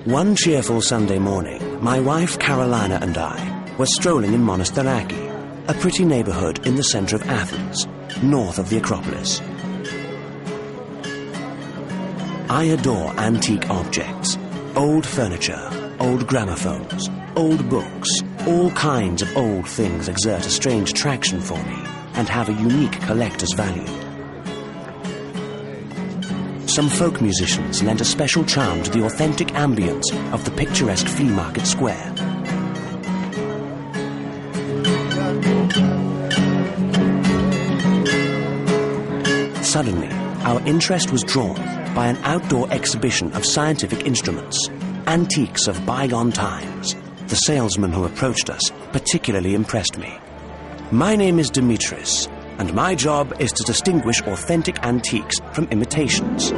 One cheerful Sunday morning, my wife Carolina and I were strolling in Monastiraki, a pretty neighborhood in the center of Athens, north of the Acropolis. I adore antique objects, old furniture, old gramophones, old books. All kinds of old things exert a strange attraction for me and have a unique collector's value. Some folk musicians lent a special charm to the authentic ambience of the picturesque flea market square. Suddenly, our interest was drawn by an outdoor exhibition of scientific instruments, antiques of bygone times. The salesman who approached us particularly impressed me. My name is Dimitris, and my job is to distinguish authentic antiques from imitations.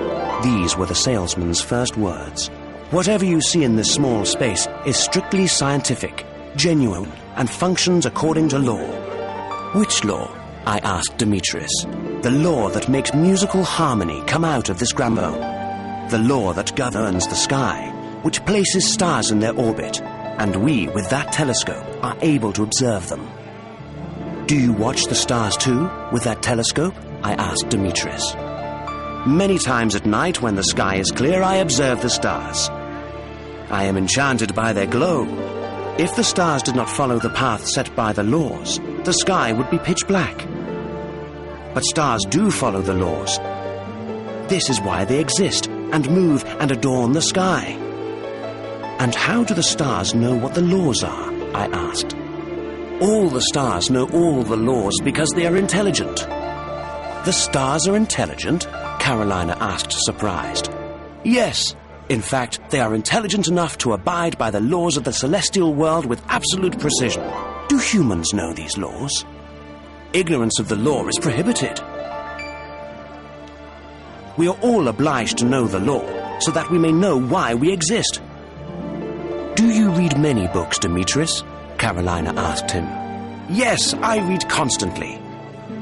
These were the salesman's first words. Whatever you see in this small space is strictly scientific, genuine, and functions according to law. Which law? I asked Dimitris. The law that makes musical harmony come out of this gramophone. The law that governs the sky, which places stars in their orbit, and we, with that telescope, are able to observe them. Do you watch the stars too, with that telescope? I asked Dimitris. Many times at night, when the sky is clear, I observe the stars. I am enchanted by their glow. If the stars did not follow the path set by the laws, the sky would be pitch black. But stars do follow the laws. This is why they exist, and move and adorn the sky. And how do the stars know what the laws are? I asked. All the stars know all the laws because they are intelligent. The stars are intelligent? Carolina asked, surprised. Yes. In fact, they are intelligent enough to abide by the laws of the celestial world with absolute precision. Do humans know these laws? Ignorance of the law is prohibited. We are all obliged to know the law so that we may know why we exist. Do you read many books, Dimitris? Carolina asked him. Yes, I read constantly.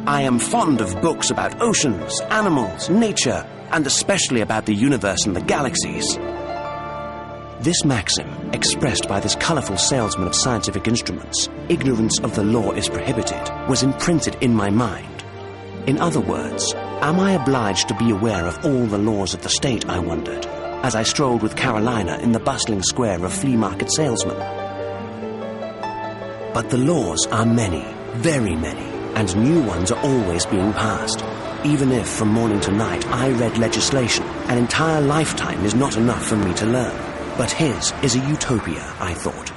I am fond of books about oceans, animals, nature, and especially about the universe and the galaxies. This maxim, expressed by this colorful salesman of scientific instruments, ignorance of the law is prohibited, was imprinted in my mind. In other words, am I obliged to be aware of all the laws of the state, I wondered, as I strolled with Carolina in the bustling square of flea market salesmen. But the laws are many, very many, and new ones are always being passed. Even if from morning to night I read legislation, an entire lifetime is not enough for me to learn. But his is a utopia, I thought.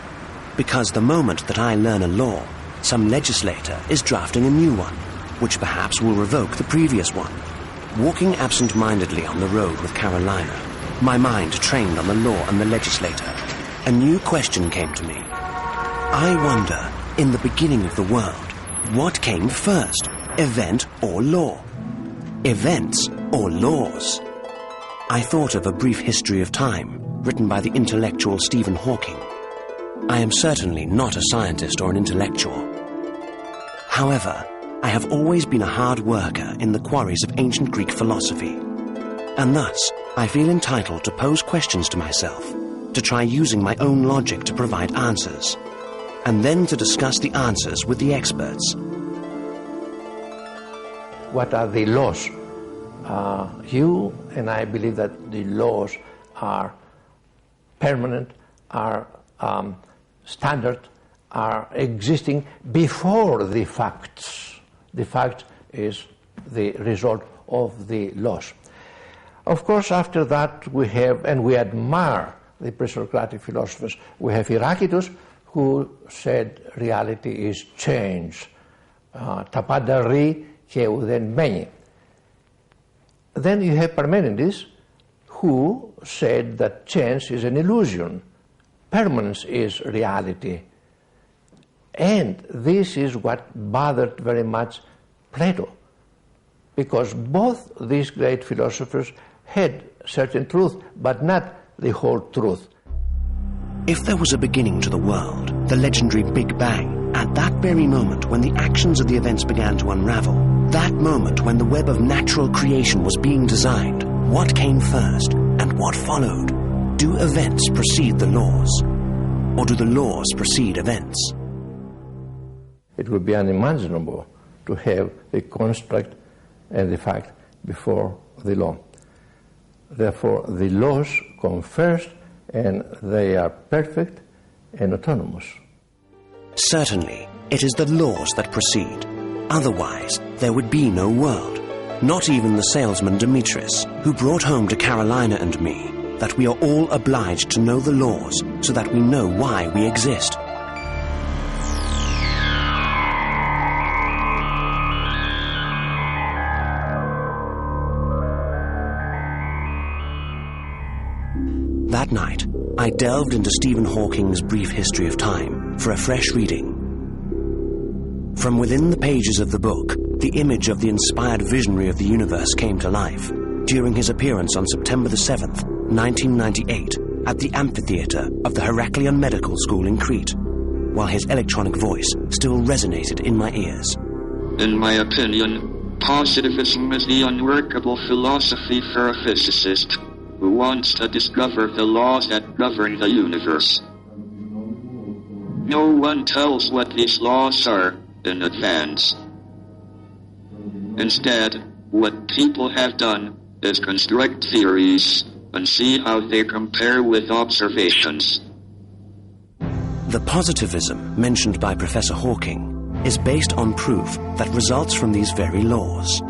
Because the moment that I learn a law, some legislator is drafting a new one, which perhaps will revoke the previous one. Walking absent-mindedly on the road with Carolina, my mind trained on the law and the legislator, a new question came to me. I wonder, in the beginning of the world, what came first, event or law? Events or laws? I thought of A Brief History of Time, written by the intellectual Stephen Hawking. I am certainly not a scientist or an intellectual. However, I have always been a hard worker in the quarries of ancient Greek philosophy, and thus I feel entitled to pose questions to myself, to try using my own logic to provide answers, and then to discuss the answers with the experts. What are the laws? You and I believe that the laws are permanent, are standard, are existing before the facts. The fact is the result of the laws. Of course, after that we have, and we admire the pre-Socratic philosophers, we have Heraclitus, who said reality is change. Τα πάντα ρει και ουδέν μένει. Then you have Parmenides, who said that change is an illusion. Permanence is reality. And this is what bothered very much Plato, because both these great philosophers had certain truth, but not the whole truth. If there was a beginning to the world, the legendary Big Bang, at that very moment when the actions of the events began to unravel, that moment when the web of natural creation was being designed, what came first and what followed? do events precede the laws? Or do the laws precede events? It would be unimaginable to have a construct and the fact before the law. Therefore, the laws come first, and they are perfect and autonomous. Certainly, it is the laws that precede. Otherwise, there would be no world. Not even the salesman Demetrius, who brought home to Carolina and me that we are all obliged to know the laws so that we know why we exist. That night, I delved into Stephen Hawking's Brief History of Time for a fresh reading. From within the pages of the book, the image of the inspired visionary of the universe came to life during his appearance on September the 7th, 1998, at the amphitheatre of the Heraklion Medical School in Crete, while his electronic voice still resonated in my ears. In my opinion, positivism is the unworkable philosophy for a physicist who wants to discover the laws that govern the universe. No one tells what these laws are in advance. Instead, what people have done is construct theories and see how they compare with observations. The positivism mentioned by Professor Hawking is based on proof that results from these very laws.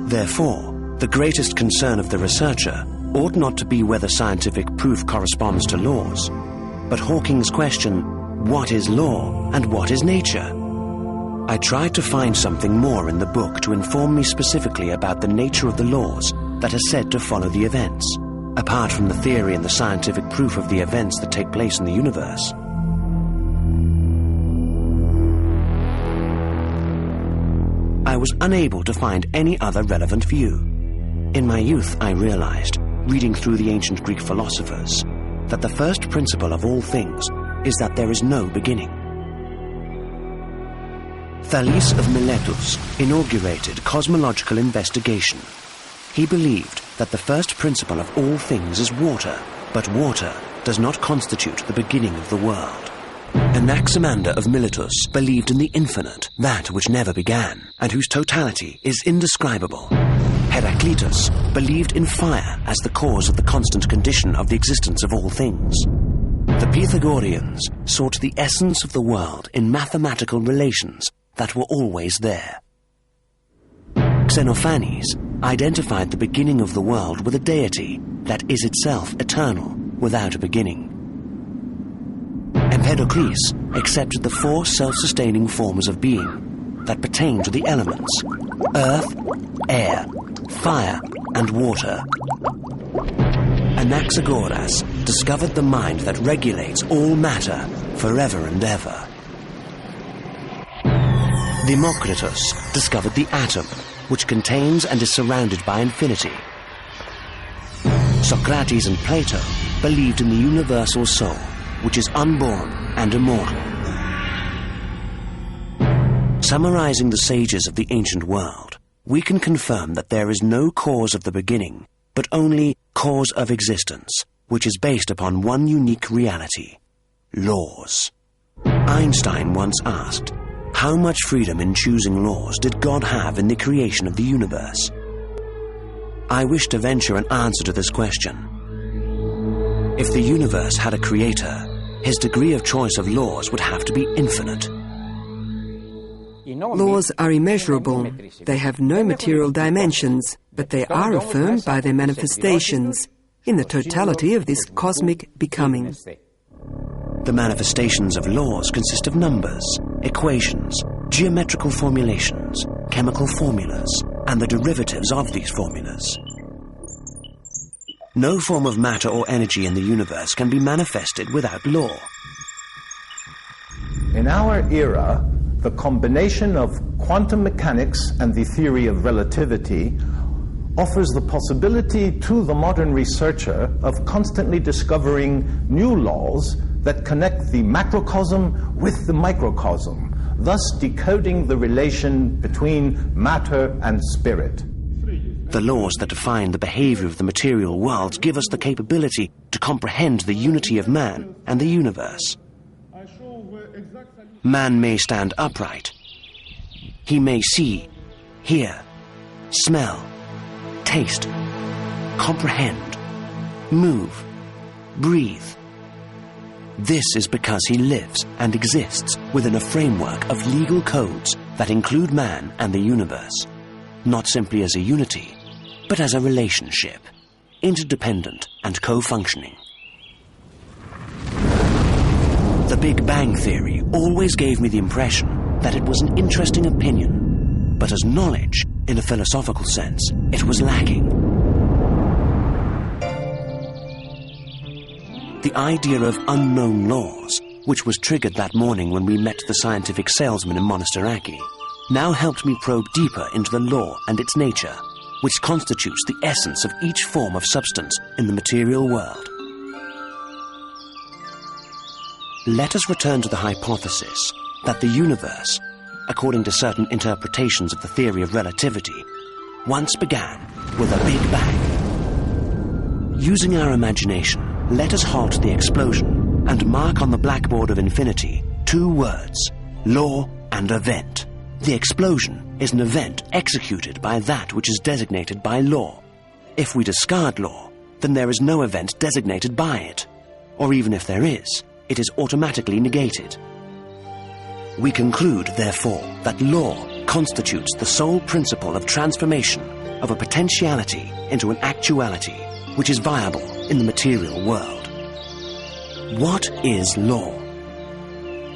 Therefore, the greatest concern of the researcher ought not to be whether scientific proof corresponds to laws, but Hawking's question, what is law and what is nature? I tried to find something more in the book to inform me specifically about the nature of the laws that are said to follow the events, apart from the theory and the scientific proof of the events that take place in the universe. I was unable to find any other relevant view. In my youth, I realized, reading through the ancient Greek philosophers, that the first principle of all things is that there is no beginning. Thales of Miletus inaugurated cosmological investigation. He believed that the first principle of all things is water, but water does not constitute the beginning of the world. Anaximander of Miletus believed in the infinite, that which never began, and whose totality is indescribable. Heraclitus believed in fire as the cause of the constant condition of the existence of all things. The Pythagoreans sought the essence of the world in mathematical relations that were always there. Xenophanes identified the beginning of the world with a deity that is itself eternal, without a beginning. Empedocles accepted the four self-sustaining forms of being that pertain to the elements: earth, air, fire, and water. Anaxagoras discovered the mind that regulates all matter forever and ever. Democritus discovered the atom, which contains and is surrounded by infinity. Socrates and Plato believed in the universal soul, which is unborn and immortal. Summarizing the sages of the ancient world, we can confirm that there is no cause of the beginning, but only cause of existence, which is based upon one unique reality: laws. Einstein once asked, how much freedom in choosing laws did God have in the creation of the universe? I wish to venture an answer to this question. If the universe had a creator, his degree of choice of laws would have to be infinite. Laws are immeasurable. They have no material dimensions, but they are affirmed by their manifestations in the totality of this cosmic becoming. The manifestations of laws consist of numbers, equations, geometrical formulations, chemical formulas, and the derivatives of these formulas. No form of matter or energy in the universe can be manifested without law. In our era, the combination of quantum mechanics and the theory of relativity offers the possibility to the modern researcher of constantly discovering new laws that connect the macrocosm with the microcosm, thus decoding the relation between matter and spirit. The laws that define the behavior of the material world give us the capability to comprehend the unity of man and the universe. Man may stand upright. He may see, hear, smell, taste, comprehend, move, breathe. This is because he lives and exists within a framework of legal codes that include man and the universe, not simply as a unity, but as a relationship, interdependent and co-functioning. The Big Bang Theory always gave me the impression that it was an interesting opinion, but as knowledge, in a philosophical sense, it was lacking. The idea of unknown laws, which was triggered that morning when we met the scientific salesman in Monastiraki, now helped me probe deeper into the law and its nature, which constitutes the essence of each form of substance in the material world. Let us return to the hypothesis that the universe, according to certain interpretations of the theory of relativity, once began with a Big Bang. Using our imagination, let us halt the explosion and mark on the blackboard of infinity 2 words, law and event. The explosion is an event executed by that which is designated by law. If we discard law, then there is no event designated by it, or even if there is, it is automatically negated. We conclude, therefore, that law constitutes the sole principle of transformation of a potentiality into an actuality, which is viable in the material world. What is law?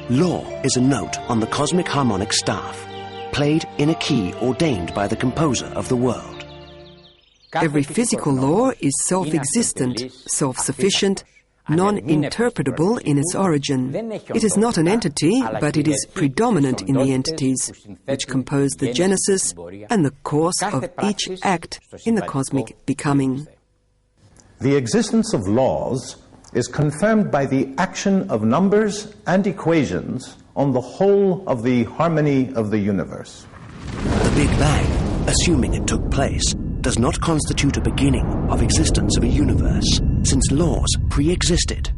Law is a note on the cosmic harmonic staff, played in a key ordained by the composer of the world. Every physical law is self-existent, self-sufficient, non-interpretable in its origin. It is not an entity, but it is predominant in the entities, which compose the genesis and the course of each act in the cosmic becoming. The existence of laws is confirmed by the action of numbers and equations on the whole of the harmony of the universe. The Big Bang, assuming it took place, does not constitute a beginning of existence of a universe, since laws pre-existed.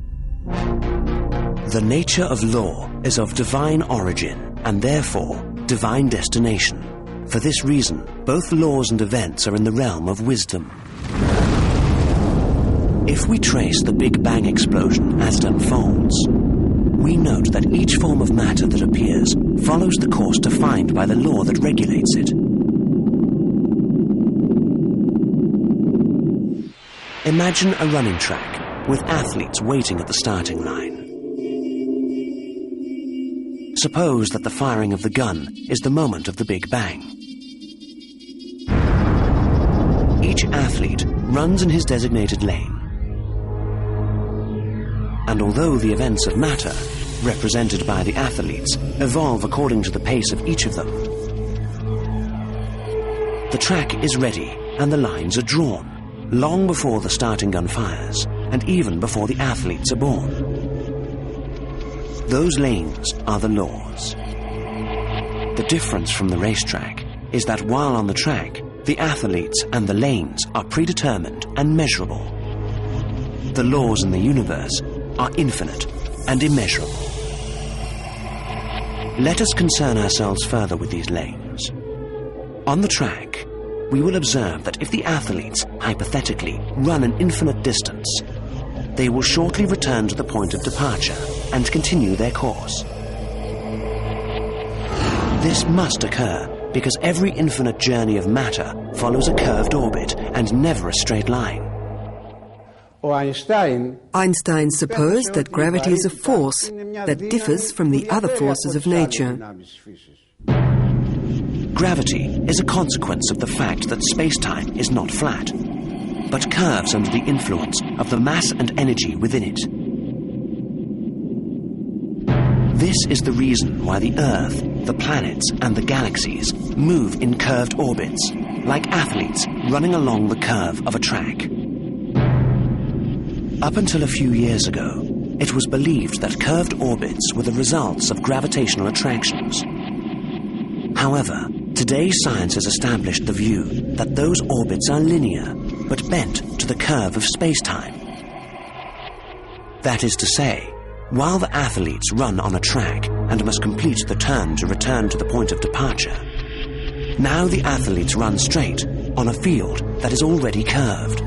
The nature of law is of divine origin, and therefore divine destination. For this reason, both laws and events are in the realm of wisdom. If we trace the Big Bang explosion as it unfolds, we note that each form of matter that appears follows the course defined by the law that regulates it. Imagine a running track with athletes waiting at the starting line. Suppose that the firing of the gun is the moment of the Big Bang. Each athlete runs in his designated lane. And although the events of matter, represented by the athletes, evolve according to the pace of each of them, the track is ready and the lines are drawn, long before the starting gun fires, and even before the athletes are born. Those lanes are the laws. The difference from the racetrack is that while on the track, the athletes and the lanes are predetermined and measurable. The laws in the universe are infinite and immeasurable. Let us concern ourselves further with these lanes. On the track, we will observe that if the athletes, hypothetically, run an infinite distance, they will shortly return to the point of departure and continue their course. This must occur because every infinite journey of matter follows a curved orbit and never a straight line. Einstein supposed that gravity is a force that differs from the other forces of nature. Gravity is a consequence of the fact that space-time is not flat, but curves under the influence of the mass and energy within it. This is the reason why the Earth, the planets, and the galaxies move in curved orbits, like athletes running along the curve of a track. Up until a few years ago, it was believed that curved orbits were the results of gravitational attractions. However, Today, science has established the view that those orbits are linear, but bent to the curve of space-time. That is to say, while the athletes run on a track and must complete the turn to return to the point of departure, now the athletes run straight on a field that is already curved.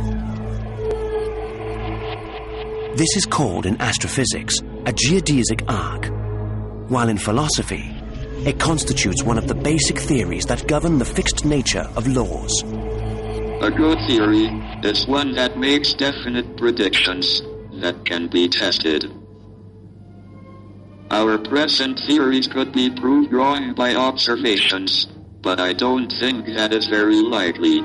This is called in astrophysics a geodesic arc, while in philosophy it constitutes one of the basic theories that govern the fixed nature of laws. A good theory is one that makes definite predictions that can be tested. Our present theories could be proved wrong by observations, but I don't think that is very likely.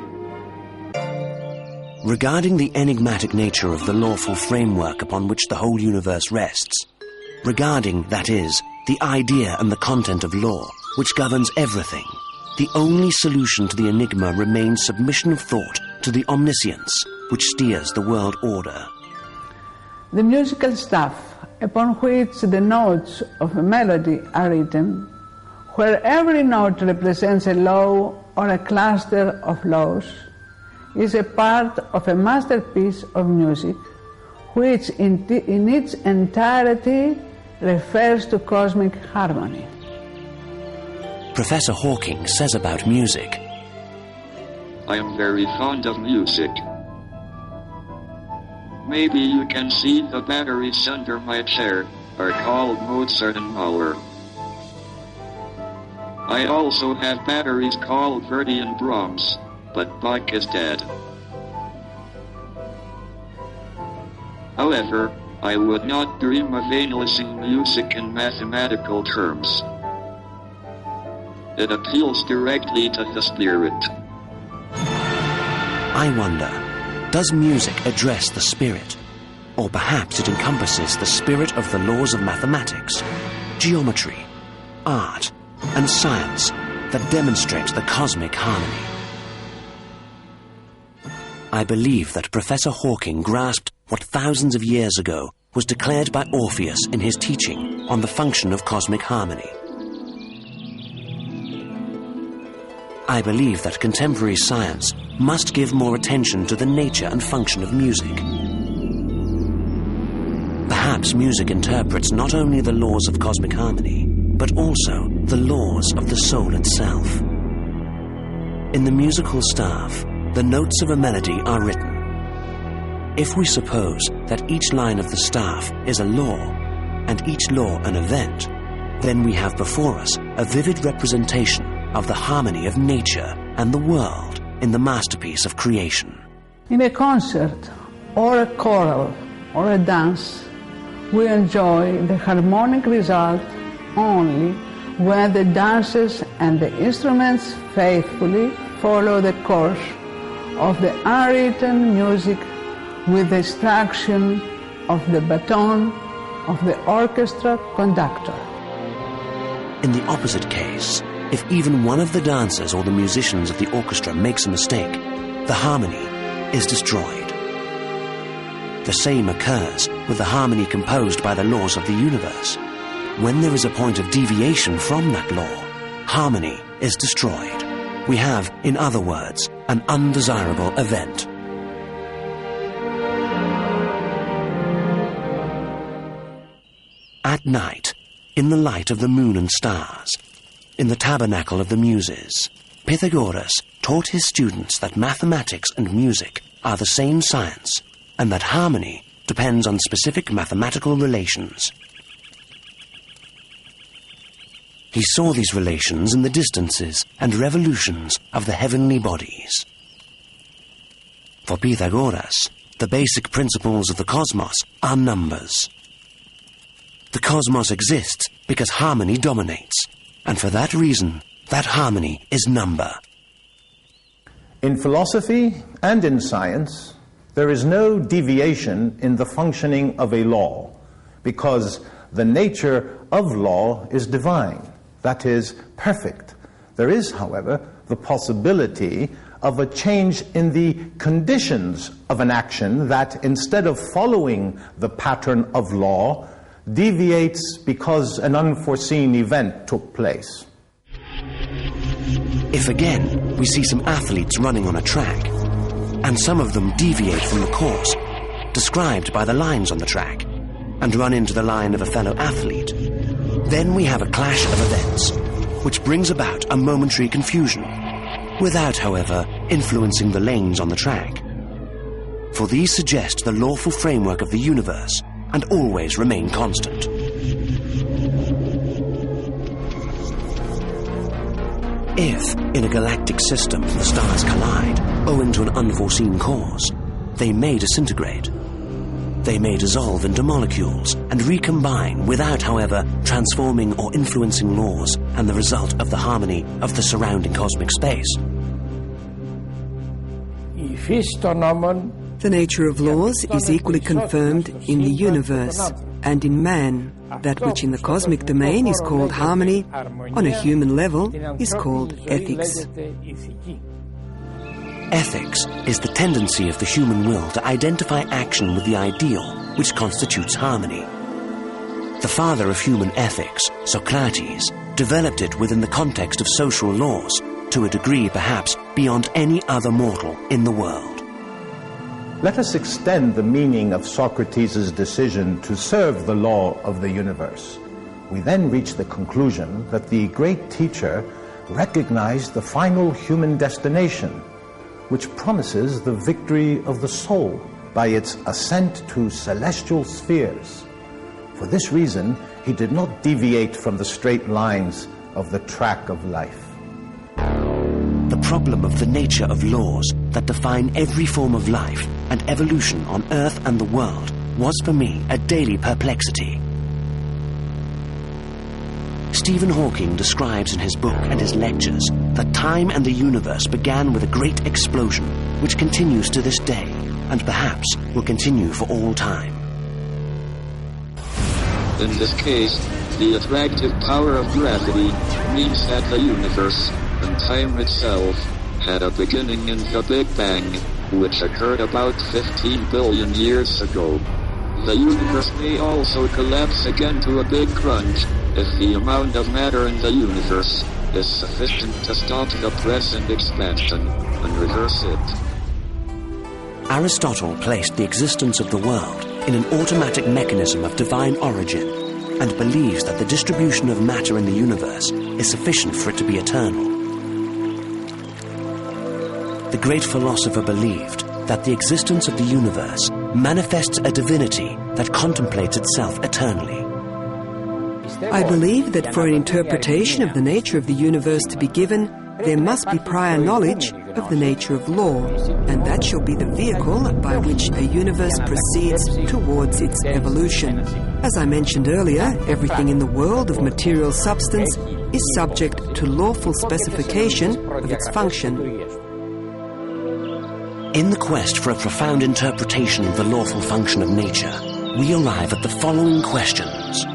Regarding the enigmatic nature of the lawful framework upon which the whole universe rests, regarding, that is, the idea and the content of law which governs everything, the only solution to the enigma remains submission of thought to the omniscience which steers the world order. The musical stuff upon which the notes of a melody are written, where every note represents a law or a cluster of laws, is a part of a masterpiece of music which in its entirety refers to cosmic harmony. Professor Hawking says about music, I am very fond of music. Maybe you can see the batteries under my chair are called Mozart and Mahler. I also have batteries called Verdi and Brahms, but Bach is dead. However, I would not dream of analyzing music in mathematical terms. It appeals directly to the spirit. I wonder, does music address the spirit? Or perhaps it encompasses the spirit of the laws of mathematics, geometry, art, and science that demonstrates the cosmic harmony. I believe that Professor Hawking grasped what thousands of years ago was declared by Orpheus in his teaching on the function of cosmic harmony. I believe that contemporary science must give more attention to the nature and function of music. Perhaps music interprets not only the laws of cosmic harmony, but also the laws of the soul itself. In the musical staff, the notes of a melody are written. If we suppose that each line of the staff is a law, and each law an event, then we have before us a vivid representation of the harmony of nature and the world in the masterpiece of creation. In a concert, or a choral, or a dance, we enjoy the harmonic result only when the dancers and the instruments faithfully follow the course of the unwritten music with the instruction of the baton of the orchestra conductor. In the opposite case, if even one of the dancers or the musicians of the orchestra makes a mistake, the harmony is destroyed. The same occurs with the harmony composed by the laws of the universe. When there is a point of deviation from that law, harmony is destroyed. We have, in other words, an undesirable event. At night, in the light of the moon and stars, in the tabernacle of the Muses, Pythagoras taught his students that mathematics and music are the same science, and that harmony depends on specific mathematical relations. He saw these relations in the distances and revolutions of the heavenly bodies. For Pythagoras, the basic principles of the cosmos are numbers. The cosmos exists because harmony dominates, and for that reason, that harmony is number. In philosophy and in science, there is no deviation in the functioning of a law, because the nature of law is divine, that is, perfect. There is, however, the possibility of a change in the conditions of an action that, instead of following the pattern of law, deviates because an unforeseen event took place. If again we see some athletes running on a track, and some of them deviate from the course described by the lines on the track, and run into the line of a fellow athlete, then we have a clash of events, which brings about a momentary confusion, without, however, influencing the lanes on the track. For these suggest the lawful framework of the universe, and always remain constant. If, in a galactic system, the stars collide, owing to an unforeseen cause, they may disintegrate. They may dissolve into molecules and recombine without, however, transforming or influencing laws and the result of the harmony of the surrounding cosmic space. The nature of laws is equally confirmed in the universe and in man. That which in the cosmic domain is called harmony, on a human level is called ethics. Ethics is the tendency of the human will to identify action with the ideal which constitutes harmony. The father of human ethics, Socrates, developed it within the context of social laws, to a degree perhaps beyond any other mortal in the world. Let us extend the meaning of Socrates' decision to serve the law of the universe. We then reach the conclusion that the great teacher recognized the final human destination, which promises the victory of the soul by its ascent to celestial spheres. For this reason, he did not deviate from the straight lines of the track of life. The problem of the nature of laws that define every form of life and evolution on Earth and the world was for me a daily perplexity. Stephen Hawking describes in his book and his lectures that time and the universe began with a great explosion which continues to this day and perhaps will continue for all time. In this case, the attractive power of gravity means that the universe and time itself had a beginning in the Big Bang, which occurred about 15 billion years ago. The universe may also collapse again to a big crunch if the amount of matter in the universe is sufficient to stop the present expansion and reverse it. Aristotle placed the existence of the world in an automatic mechanism of divine origin and believes that the distribution of matter in the universe is sufficient for it to be eternal. The great philosopher believed that the existence of the universe manifests a divinity that contemplates itself eternally. I believe that for an interpretation of the nature of the universe to be given, there must be prior knowledge of the nature of law, and that shall be the vehicle by which a universe proceeds towards its evolution. As I mentioned earlier, everything in the world of material substance is subject to lawful specification of its function. In the quest for a profound interpretation of the lawful function of nature, we arrive at the following questions.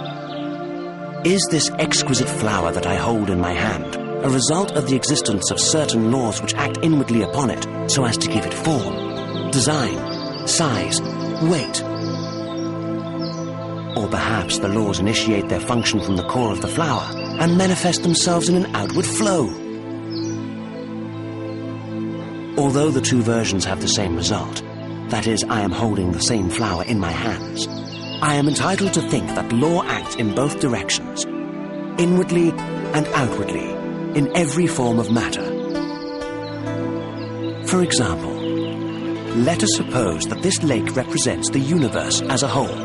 Is this exquisite flower that I hold in my hand a result of the existence of certain laws which act inwardly upon it so as to give it form, design, size, weight? Or perhaps the laws initiate their function from the core of the flower and manifest themselves in an outward flow? Although the two versions have the same result, that is, I am holding the same flower in my hands, I am entitled to think that law acts in both directions, inwardly and outwardly, in every form of matter. For example, let us suppose that this lake represents the universe as a whole,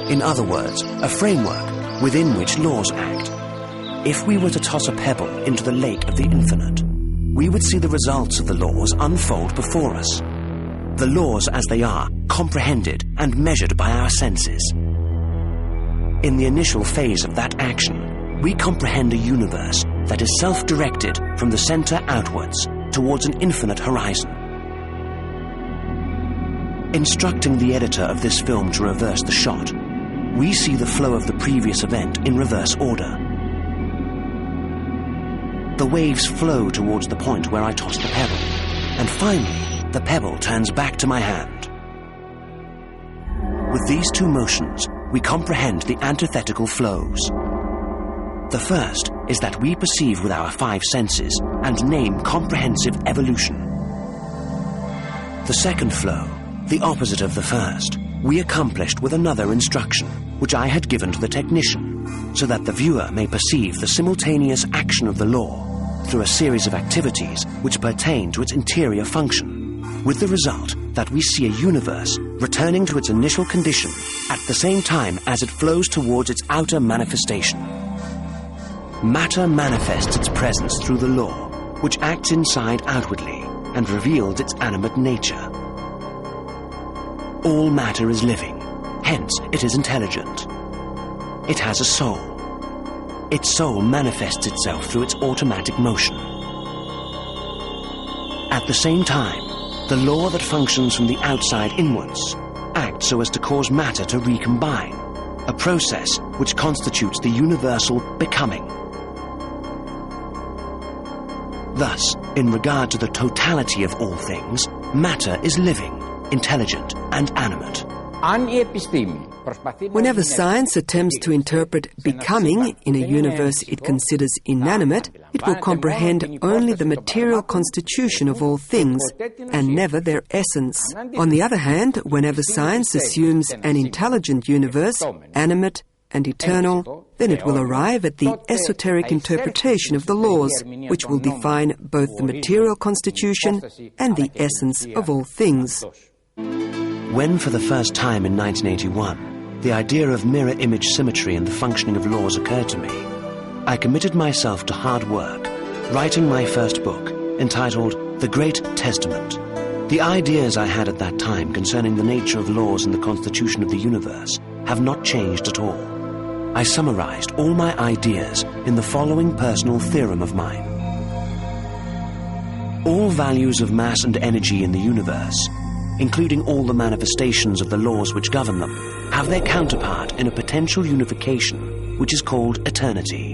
in other words, a framework within which laws act. If we were to toss a pebble into the lake of the infinite, we would see the results of the laws unfold before us. The laws as they are, comprehended and measured by our senses. In the initial phase of that action, we comprehend a universe that is self-directed from the center outwards towards an infinite horizon. Instructing the editor of this film to reverse the shot, we see the flow of the previous event in reverse order. The waves flow towards the point where I toss the pebble, and finally, the pebble turns back to my hand. With these two motions, we comprehend the antithetical flows. The first is that we perceive with our five senses and name comprehensive evolution. The second flow, the opposite of the first, we accomplished with another instruction, which I had given to the technician, so that the viewer may perceive the simultaneous action of the law through a series of activities which pertain to its interior function, with the result that we see a universe returning to its initial condition at the same time as it flows towards its outer manifestation. Matter manifests its presence through the law, which acts inside outwardly and reveals its animate nature. All matter is living, hence it is intelligent. It has a soul. Its soul manifests itself through its automatic motion. At the same time, the law that functions from the outside inwards acts so as to cause matter to recombine, a process which constitutes the universal becoming. Thus, in regard to the totality of all things, matter is living, intelligent, and animate. Whenever science attempts to interpret becoming in a universe it considers inanimate, it will comprehend only the material constitution of all things and never their essence. On the other hand, whenever science assumes an intelligent universe, animate and eternal, then it will arrive at the esoteric interpretation of the laws, which will define both the material constitution and the essence of all things. When for the first time in 1981, the idea of mirror image symmetry in the functioning of laws occurred to me, I committed myself to hard work, writing my first book, entitled The Great Testament. The ideas I had at that time concerning the nature of laws and the constitution of the universe have not changed at all. I summarized all my ideas in the following personal theorem of mine. All values of mass and energy in the universe, including all the manifestations of the laws which govern them, have their counterpart in a potential unification which is called eternity.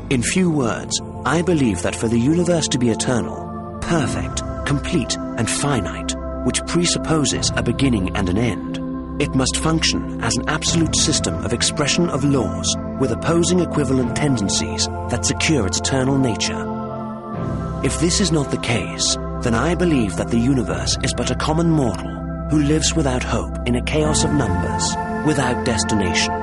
In few words, I believe that for the universe to be eternal, perfect, complete, and finite, which presupposes a beginning and an end, it must function as an absolute system of expression of laws with opposing equivalent tendencies that secure its eternal nature. If this is not the case, then I believe that the universe is but a common mortal who lives without hope in a chaos of numbers, without destination,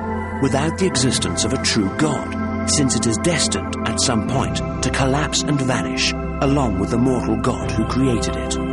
without the existence of a true God, since it is destined at some point to collapse and vanish, along with the mortal God who created it.